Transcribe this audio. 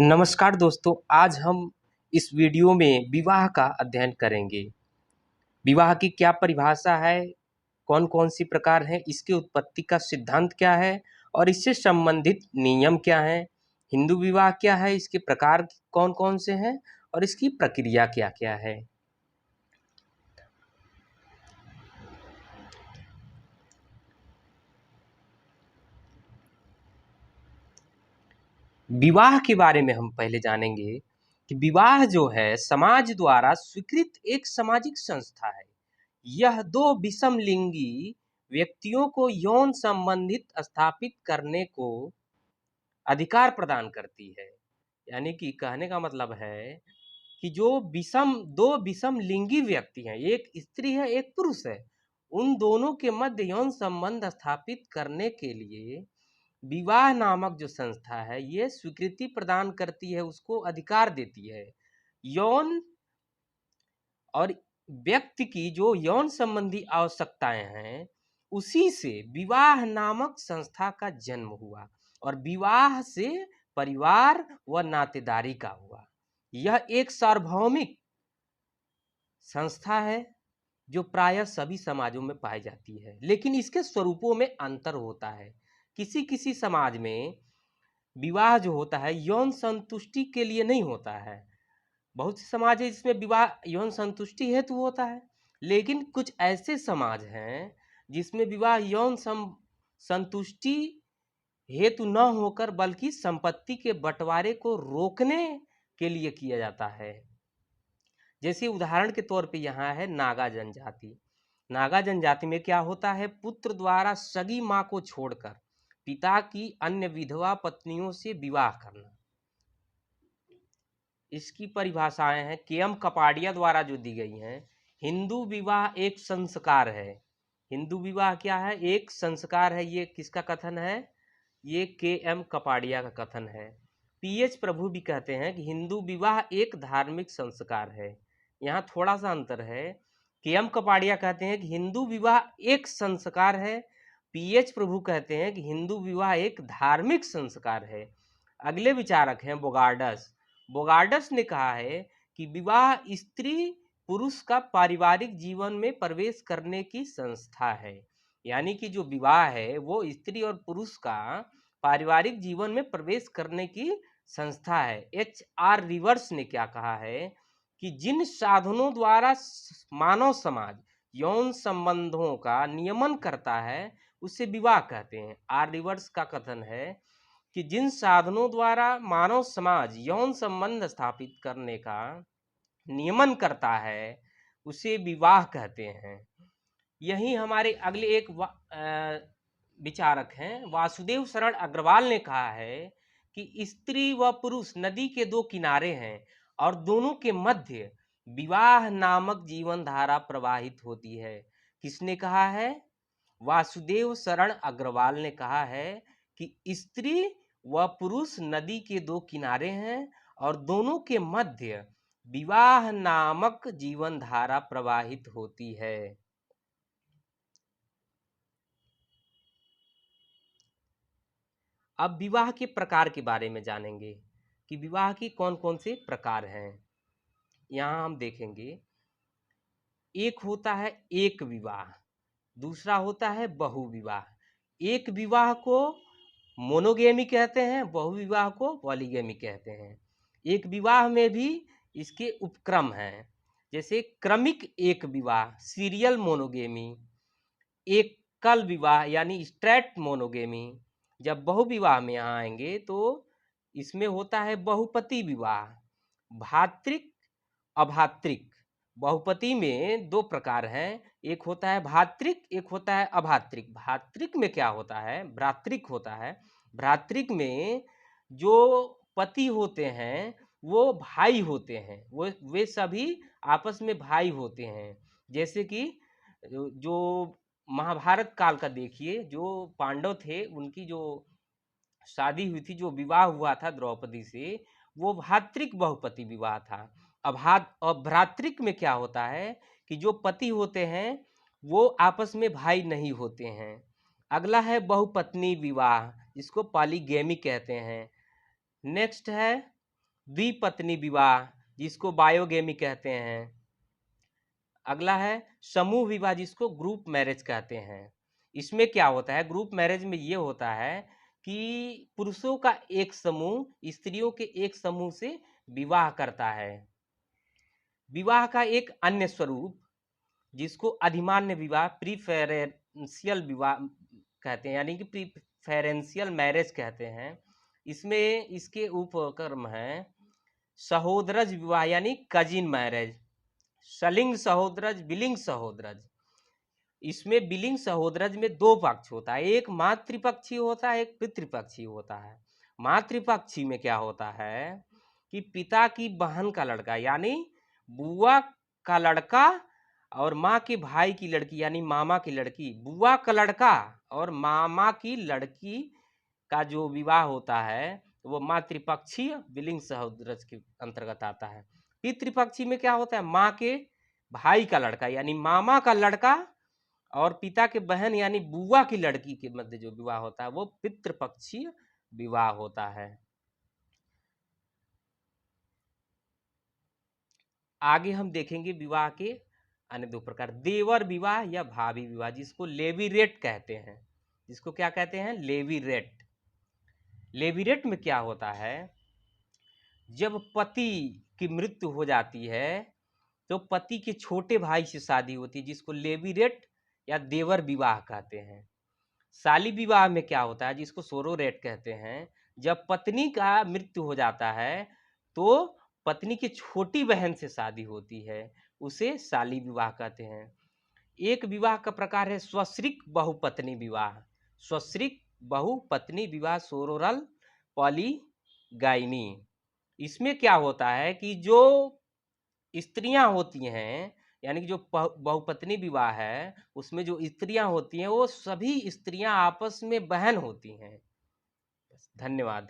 नमस्कार दोस्तों, आज हम इस वीडियो में विवाह का अध्ययन करेंगे। विवाह की क्या परिभाषा है, कौन-कौन सी प्रकार हैं, इसकी उत्पत्ति का सिद्धांत क्या है और इससे संबंधित नियम क्या हैं, हिंदू विवाह क्या है, इसके प्रकार कौन-कौन से हैं और इसकी प्रक्रिया क्या-क्या है। विवाह के बारे में हम पहले जानेंगे कि विवाह जो है समाज द्वारा स्वीकृत एक सामाजिक संस्था है। यह दो विषमलिंगी व्यक्तियों को यौन संबंधित स्थापित करने को अधिकार प्रदान करती है। यानी कि कहने का मतलब है कि जो दो विषम लिंगी व्यक्ति हैं, एक स्त्री है एक पुरुष है, उन दोनों के मध्य यौन संबंध स्थापित करने के लिए विवाह नामक जो संस्था है ये स्वीकृति प्रदान करती है, उसको अधिकार देती है। यौन और व्यक्ति की जो यौन संबंधी आवश्यकताएं हैं उसी से विवाह नामक संस्था का जन्म हुआ और विवाह से परिवार व नातेदारी का हुआ। यह एक सार्वभौमिक संस्था है जो प्रायः सभी समाजों में पाई जाती है, लेकिन इसके स्वरूपों में अंतर होता है। किसी किसी समाज में विवाह जो होता है यौन संतुष्टि के लिए नहीं होता है। बहुत से समाज है जिसमें विवाह यौन संतुष्टि हेतु होता है, लेकिन कुछ ऐसे समाज हैं जिसमें विवाह संतुष्टि हेतु न होकर बल्कि संपत्ति के बंटवारे को रोकने के लिए किया जाता है। जैसे उदाहरण के तौर पे यहाँ है नागा जनजाति। नागा जनजाति में क्या होता है, पुत्र द्वारा सगी माँ को छोड़कर पिता की अन्य विधवा पत्नियों से विवाह करना। इसकी परिभाषाएं हैं के.एम. कपाड़िया द्वारा जो दी गई हैं। हिंदू विवाह एक संस्कार है। हिंदू विवाह क्या है, एक संस्कार है। ये किसका कथन है, ये के.एम. कपाड़िया का कथन है। पी.एच. प्रभु भी कहते हैं कि हिंदू विवाह एक धार्मिक संस्कार है। यहाँ थोड़ा सा अंतर है। के.एम. कपाड़िया कहते हैं कि हिंदू विवाह एक संस्कार है, पी.एच. प्रभु कहते हैं कि हिंदू विवाह एक धार्मिक संस्कार है। अगले विचारक हैं बोगार्डस। बोगार्डस ने कहा है कि विवाह स्त्री पुरुष का पारिवारिक जीवन में प्रवेश करने की संस्था है। यानी कि जो विवाह है वो स्त्री और पुरुष का पारिवारिक जीवन में प्रवेश करने की संस्था है। H.R. रिवर्स ने क्या कहा है कि जिन साधनों द्वारा मानव समाज यौन संबंधों का नियमन करता है उसे विवाह कहते हैं। आर रिवर्स का कथन है कि जिन साधनों द्वारा मानव समाज यौन संबंध स्थापित करने का नियमन करता है उसे विवाह कहते हैं। यही हमारे अगले एक विचारक हैं वासुदेव शरण अग्रवाल ने कहा है कि स्त्री व पुरुष नदी के दो किनारे हैं और दोनों के मध्य विवाह नामक जीवन धारा प्रवाहित होती है। किसने कहा है, वासुदेव शरण अग्रवाल ने कहा है कि स्त्री व पुरुष नदी के दो किनारे हैं और दोनों के मध्य विवाह नामक जीवन धारा प्रवाहित होती है। अब विवाह के प्रकार के बारे में जानेंगे कि विवाह की कौन कौन से प्रकार हैं। यहाँ हम देखेंगे, एक होता है एक विवाह, दूसरा होता है बहुविवाह। एक विवाह को मोनोगेमी कहते हैं, बहुविवाह को पॉलीगेमी कहते हैं। एक विवाह में भी इसके उपक्रम हैं, जैसे क्रमिक एक विवाह सीरियल मोनोगेमी, एकल विवाह यानी स्ट्रेट मोनोगेमी। जब बहुविवाह में यहाँ आएंगे तो इसमें होता है बहुपति विवाह, भातृक अभातृक। बहुपति में दो प्रकार हैं, एक होता है भातृक, एक होता है अभातृक। भातृक में क्या होता है, भ्रातृक होता है। भ्रातृक में जो पति होते हैं वो भाई होते हैं, वो वे सभी आपस में भाई होते हैं। जैसे कि जो महाभारत काल का देखिए, जो पांडव थे उनकी जो शादी हुई थी, जो विवाह हुआ था द्रौपदी से, वो भातृक बहुपति विवाह था। अब भ्रातृक में क्या होता है कि जो पति होते हैं वो आपस में भाई नहीं होते हैं। अगला है बहुपत्नी विवाह, जिसको पॉलीगेमी कहते हैं। नेक्स्ट है द्विपत्नी विवाह जिसको बायोगेमी कहते हैं। अगला है समूह विवाह जिसको ग्रुप मैरिज कहते हैं। इसमें क्या होता है, ग्रुप मैरिज में ये होता है कि पुरुषों का एक समूह स्त्रियों के एक समूह से विवाह करता है। विवाह का एक अन्य स्वरूप जिसको अधिमान्य विवाह प्रीफेरेंशियल विवाह कहते हैं, यानी कि प्रीफेरेंशियल मैरिज कहते हैं। इसमें इसके उपक्रम हैं सहोदरज विवाह यानी कजिन मैरिज, सलिंग सहोदरज, बिलिंग सहोदरज। इसमें बिलिंग सहोदरज में दो पक्ष होता है, एक मातृपक्षी होता है, एक पितृपक्षी होता है। मातृपक्षी में क्या होता है कि पिता की बहन का लड़का यानी बुआ का लड़का और माँ के भाई की लड़की यानी मामा की लड़की, बुआ का लड़का और मामा की लड़की का जो विवाह होता है वो मातृपक्षीय बिलिंग सहोदरज के अंतर्गत आता है। पितृपक्षी में क्या होता है, माँ के भाई का लड़का यानी मामा का लड़का और पिता के बहन यानी बुआ की लड़की के मध्य जो विवाह होता है वो पितृपक्षीय विवाह होता है। आगे हम देखेंगे विवाह के अन्य दो प्रकार, देवर विवाह या भाभी विवाह जिसको लेवीरेट कहते हैं। जिसको क्या कहते हैं, लेवीरेट। लेवीरेट में क्या होता है, जब पति की मृत्यु हो जाती है तो पति के छोटे भाई से शादी होती है जिसको लेवीरेट या देवर विवाह कहते हैं। शाली विवाह में क्या होता है जिसको सोरोरेट कहते हैं, जब पत्नी का मृत्यु हो जाता है तो पत्नी की छोटी बहन से शादी होती है, उसे शाली विवाह कहते हैं। एक विवाह का प्रकार है स्वश्रिक बहुपत्नी विवाह। स्वश्रिक बहुपत्नी विवाह सोरोरल पॉलीगाइनी। इसमें क्या होता है कि जो स्त्रियां होती हैं यानी कि जो बहुपत्नी विवाह है उसमें जो स्त्रियां होती हैं वो सभी स्त्रियां आपस में बहन होती हैं। धन्यवाद।